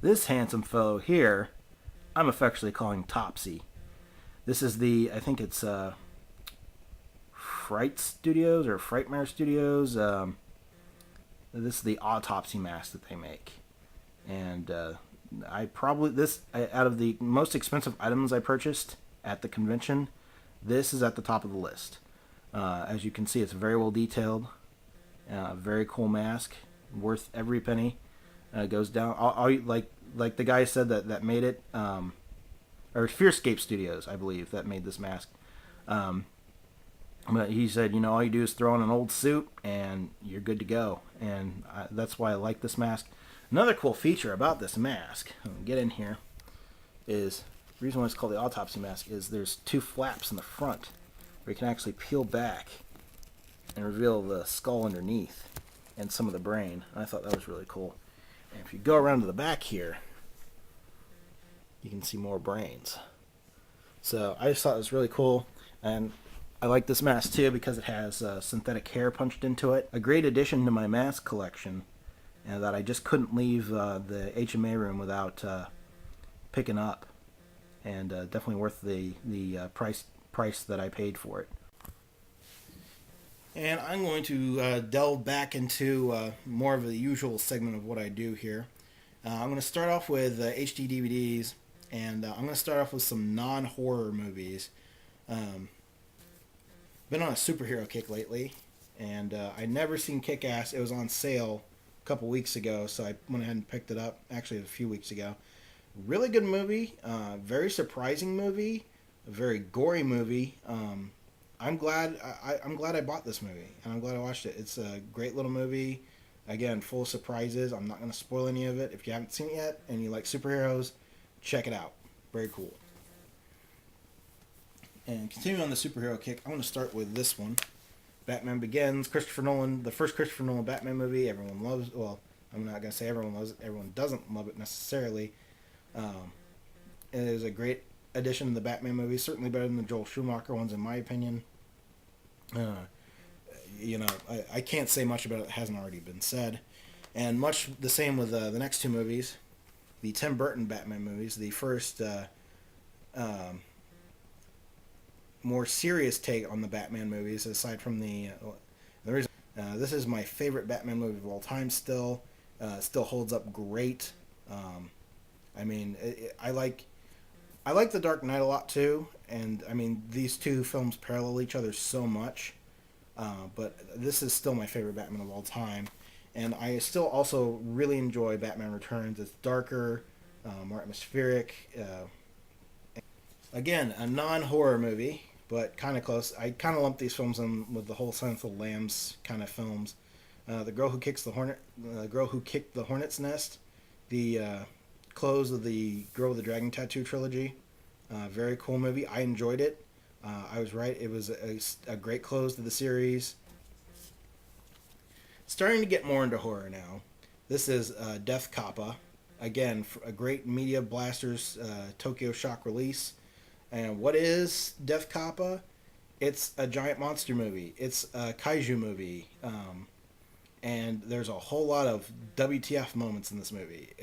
This handsome fellow here, I'm affectionately calling Topsy. This is I think it's Fright Studios or Frightmare Studios. This is the Autopsy Mask that they make. And out of the most expensive items I purchased at the convention, this is at the top of the list. As you can see, it's very well detailed. Very cool mask, worth every penny. Goes down. Like the guy said that made it, or Fearscape Studios, I believe, that made this mask. But he said, all you do is throw on an old suit and you're good to go. And that's why I like this mask. Another cool feature about this mask, get in here, is the reason why it's called the Autopsy Mask is there's two flaps in the front where you can actually peel back and reveal the skull underneath and some of the brain. I thought that was really cool. And if you go around to the back here, you can see more brains. So I just thought it was really cool. And I like this mask too because it has synthetic hair punched into it. A great addition to my mask collection, and that I just couldn't leave the HMA room without picking up. And definitely worth the price that I paid for it. And I'm going to delve back into more of the usual segment of what I do here. I'm going to start off with HD DVDs, and I'm going to start off with some non-horror movies. Been on a superhero kick lately, and I'd never seen Kick-Ass. It was on sale a couple weeks ago, so I went ahead and picked it up, actually a few weeks ago. Really good movie, very surprising movie, a very gory movie. I'm glad I bought this movie, and I'm glad I watched it. It's a great little movie. Again, full of surprises. I'm not going to spoil any of it. If you haven't seen it yet and you like superheroes, check it out. Very cool. And continuing on the superhero kick, I want to start with this one. Batman Begins, Christopher Nolan, the first Christopher Nolan Batman movie. Everyone loves, well, I'm not going to say everyone loves it. Everyone doesn't love it necessarily. It is a great addition to the Batman movie. Certainly better than the Joel Schumacher ones, in my opinion. I can't say much about it that hasn't already been said. And much the same with the next two movies. The Tim Burton Batman movies. The first more serious take on the Batman movies, aside from this is my favorite Batman movie of all time still. Still holds up great. I like The Dark Knight a lot too, and I mean these two films parallel each other so much. But this is still my favorite Batman of all time, and I still also really enjoy Batman Returns. It's darker, more atmospheric. Again, a non-horror movie, but kind of close. I kind of lump these films in with the whole Silence of the Lambs kind of films. The Girl Who Kicked the Hornet's Nest, the close of the Girl with the Dragon Tattoo trilogy. Very cool movie. I enjoyed it. I was right. It was a great close to the series. Starting to get more into horror now. This is Death Kappa. Again, a great Media Blasters Tokyo Shock release. And what is Death Kappa? It's a giant monster movie. It's a kaiju movie. And there's a whole lot of WTF moments in this movie.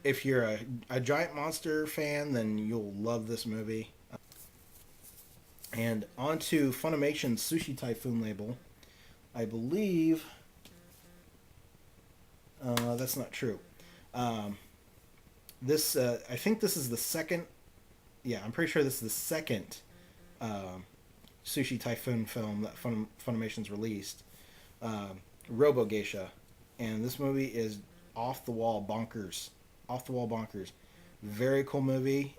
If you're a giant monster fan, then you'll love this movie. And on to Funimation's Sushi Typhoon label. I believe that's not true. I think this is the second. Yeah, I'm pretty sure this is the second Sushi Typhoon film that Funimation's released. Robo Geisha, and this movie is off the wall bonkers. Off the wall bonkers. Very cool movie.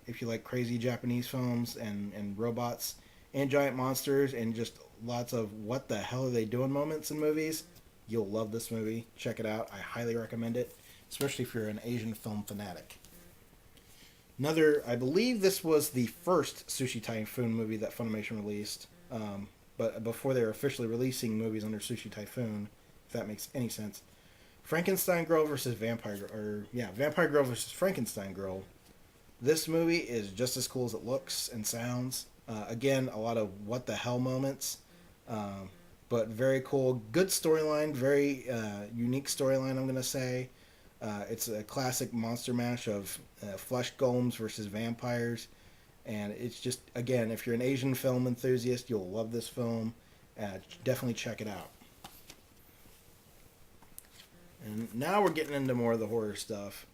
If you like crazy Japanese films and robots and giant monsters and just lots of what the hell are they doing moments in movies, you'll love this movie. Check it out. I highly recommend it, especially if you're an Asian film fanatic. I believe this was the first Sushi Typhoon movie that Funimation released, but before they were officially releasing movies under Sushi Typhoon, if that makes any sense. Frankenstein Girl versus Vampire Girl versus Frankenstein Girl. This movie is just as cool as it looks and sounds. Again, a lot of what the hell moments, but very cool. Good storyline, very unique storyline, I'm going to say. It's a classic monster mash of flesh golems versus vampires, and it's just, again, if you're an Asian film enthusiast, you'll love this film. Definitely check it out. And now we're getting into more of the horror stuff.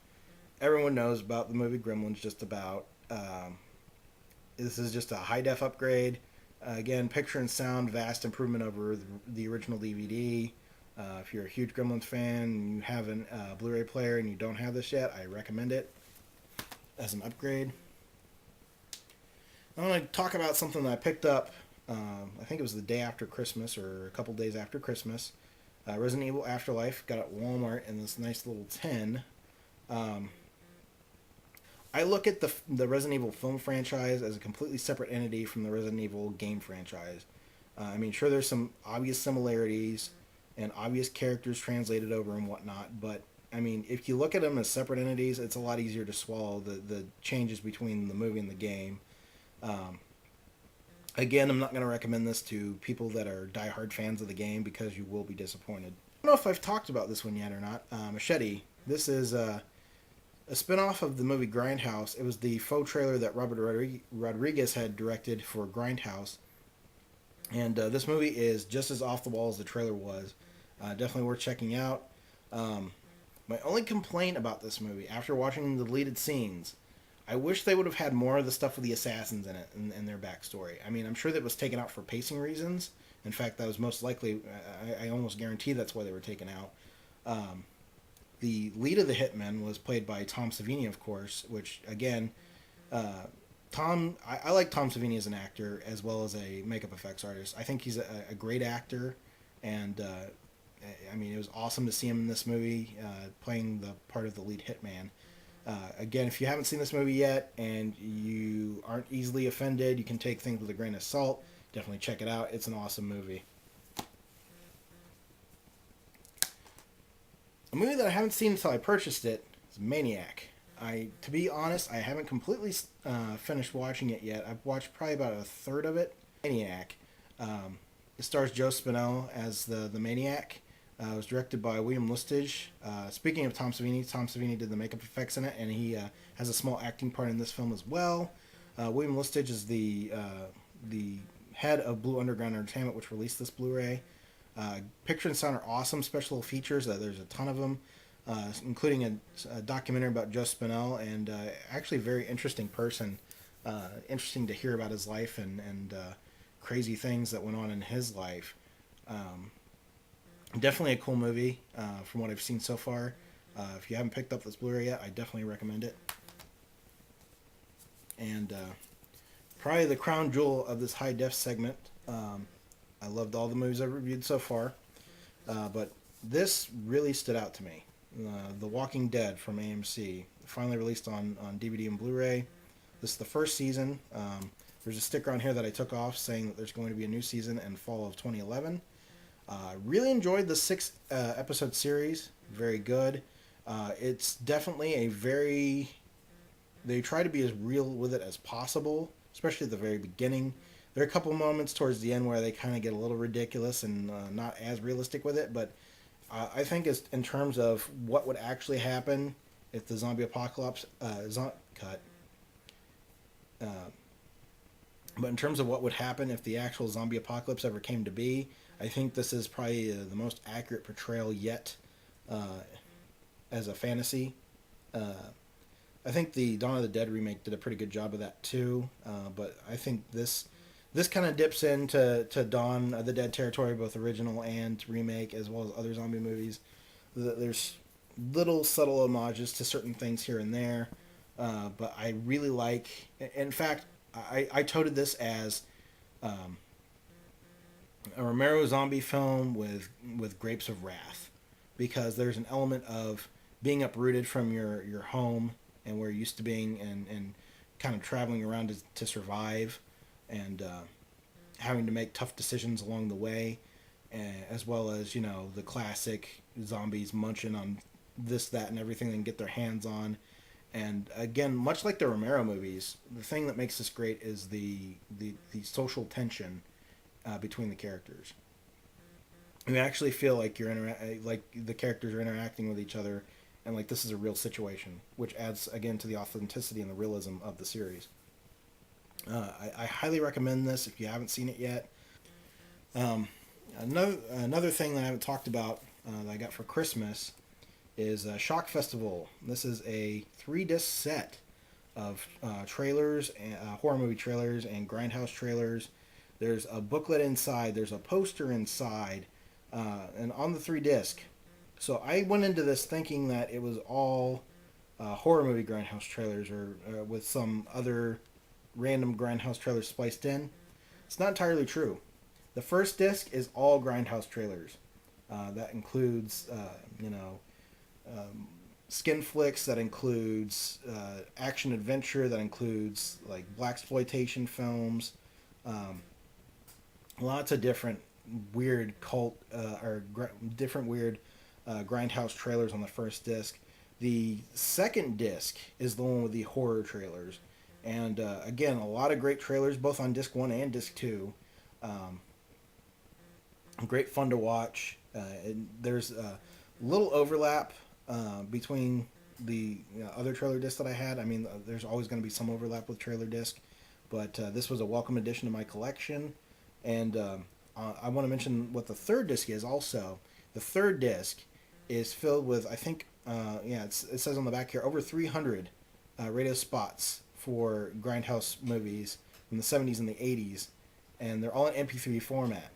Everyone knows about the movie Gremlins, just about. This is just a high def upgrade. Again, picture and sound, vast improvement over the original DVD. If you're a huge Gremlins fan and you have a Blu-ray player and you don't have this yet, I recommend it as an upgrade. I want to talk about something that I picked up. I think it was the day after Christmas or a couple days after Christmas. Resident Evil Afterlife, got at Walmart in this nice little tin. I look at the Resident Evil film franchise as a completely separate entity from the Resident Evil game franchise. I mean, sure, there's some obvious similarities and obvious characters translated over and whatnot, but I mean, if you look at them as separate entities, it's a lot easier to swallow the changes between the movie and the game. Again, I'm not going to recommend this to people that are diehard fans of the game because you will be disappointed. I don't know if I've talked about this one yet or not. Machete. This is a spinoff of the movie Grindhouse. It was the faux trailer that Robert Rodriguez had directed for Grindhouse. And this movie is just as off the wall as the trailer was. Definitely worth checking out. My only complaint about this movie, after watching the deleted scenes, I wish they would have had more of the stuff with the assassins in it and their backstory. I mean, I'm sure that was taken out for pacing reasons. In fact, that was most likely, I almost guarantee that's why they were taken out. The lead of the hitmen was played by Tom Savini, of course, which, again, I like Tom Savini as an actor as well as a makeup effects artist. I think he's a great actor, and I mean, it was awesome to see him in this movie playing the part of the lead hitman. Again, if you haven't seen this movie yet and you aren't easily offended, you can take things with a grain of salt. Definitely check it out. It's an awesome movie. A movie that I haven't seen until I purchased it is Maniac. To be honest, I haven't completely finished watching it yet. I've watched probably about a third of it. Maniac. It stars Joe Spinell as the Maniac. It was directed by William Lustig. Speaking of Tom Savini did the makeup effects in it, and he has a small acting part in this film as well. William Lustig is the head of Blue Underground Entertainment, which released this Blu-ray. Picture and sound are awesome. Special features, there's a ton of them, including a documentary about Joe Spinell, and actually a very interesting person. Interesting to hear about his life and crazy things that went on in his life. Definitely a cool movie from what I've seen so far. If you haven't picked up this Blu-ray yet, I definitely recommend it. And probably the crown jewel of this high-def segment. I loved all the movies I've reviewed so far, but this really stood out to me. The Walking Dead from AMC, finally released on DVD and Blu-ray. This is the first season. There's a sticker on here that I took off saying that there's going to be a new season in fall of 2011. Really enjoyed the 6-episode series. Very good. It's definitely they try to be as real with it as possible, especially at the very beginning. There are a couple moments towards the end where they kind of get a little ridiculous and not as realistic with it, but I think it's in terms of what would actually happen if the zombie apocalypse but in terms of what would happen if the actual zombie apocalypse ever came to be, I think this is probably the most accurate portrayal yet as a fantasy. I think the Dawn of the Dead remake did a pretty good job of that too, but I think this kind of dips into Dawn of the Dead territory, both original and remake, as well as other zombie movies. There's little subtle homages to certain things here and there, but I really like... In fact, I touted this as a Romero zombie film with grapes of wrath, because there's an element of being uprooted from your home and where you're used to being, and kind of traveling around to survive, and having to make tough decisions along the way, as well as, the classic zombies munching on this, that, and everything they can get their hands on. And again, much like the Romero movies, the thing that makes this great is the social tension between the characters. You actually feel like like the characters are interacting with each other and like this is a real situation, which adds again to the authenticity and the realism of the series. I highly recommend this if you haven't seen it yet. Another thing that I haven't talked about that I got for Christmas is Shock Festival. This is a 3-disc set of trailers, horror movie trailers, and grindhouse trailers. There's a booklet inside. There's a poster inside, and on the 3-disc. So I went into this thinking that it was all horror movie grindhouse trailers, or with some other random grindhouse trailers spliced in. It's not entirely true. The first disc is all grindhouse trailers. That includes, skin flicks. That includes action adventure. That includes like blaxploitation films. Lots of different weird cult different weird grindhouse trailers on the first disc. The second disc is the one with the horror trailers, and again, a lot of great trailers both on disc 1 and disc 2. Great fun to watch. There's a little overlap between the other trailer discs that I had. I mean, there's always going to be some overlap with trailer disc, but this was a welcome addition to my collection. And I want to mention what the third disc is also. The third disc is filled with, I think, it says on the back here, over 300 radio spots for grindhouse movies from the 70s and the 80s, and they're all in MP3 format.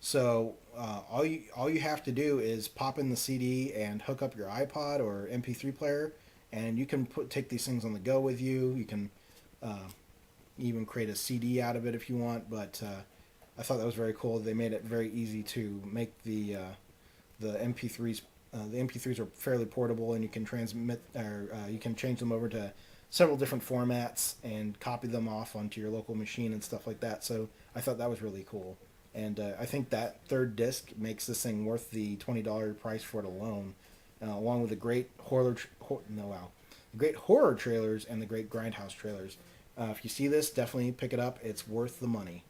So all you have to do is pop in the CD and hook up your iPod or MP3 player, and you can take these things on the go with you. You can even create a CD out of it if you want. But I thought that was very cool. They made it very easy to make the MP3s. The MP3s are fairly portable, and you can transmit, or you can change them over to several different formats and copy them off onto your local machine and stuff like that. So I thought that was really cool. And I think that third disc makes this thing worth the $20 price for it alone, along with the great great horror trailers and the great grindhouse trailers. If you see this, definitely pick it up. It's worth the money.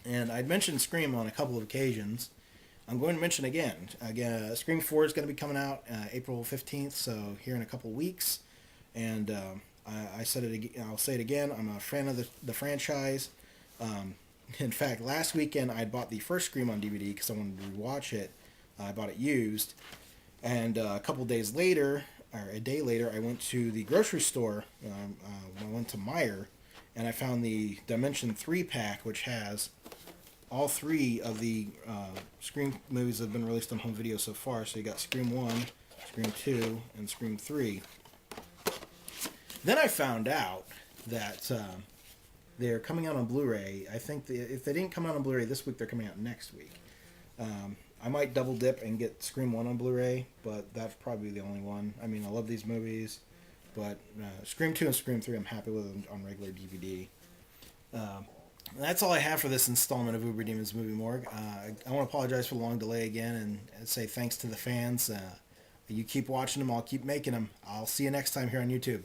And I'd mentioned Scream on a couple of occasions. I'm going to mention again. Scream 4 is going to be coming out April 15th, so here in a couple of weeks. And I said it again. I'll say it again. I'm a fan of the franchise. In fact, last weekend I bought the first Scream on DVD because I wanted to rewatch it. I bought it used, and a couple days later, or a day later, I went to the grocery store. I went to Meijer, and I found the Dimension 3 pack, which has all 3 of the Scream movies that have been released on home video so far. So you got Scream 1, Scream 2, and Scream 3. Then I found out that they're coming out on Blu-ray. I think if they didn't come out on Blu-ray this week, they're coming out next week. I might double dip and get Scream 1 on Blu-ray, but that's probably the only one. I mean, I love these movies, but Scream 2 and Scream 3 I'm happy with on regular DVD. That's all I have for this installment of Uberdemon's Movie Morgue. I want to apologize for the long delay again and say thanks to the fans. You keep watching them, I'll keep making them. I'll see you next time here on YouTube.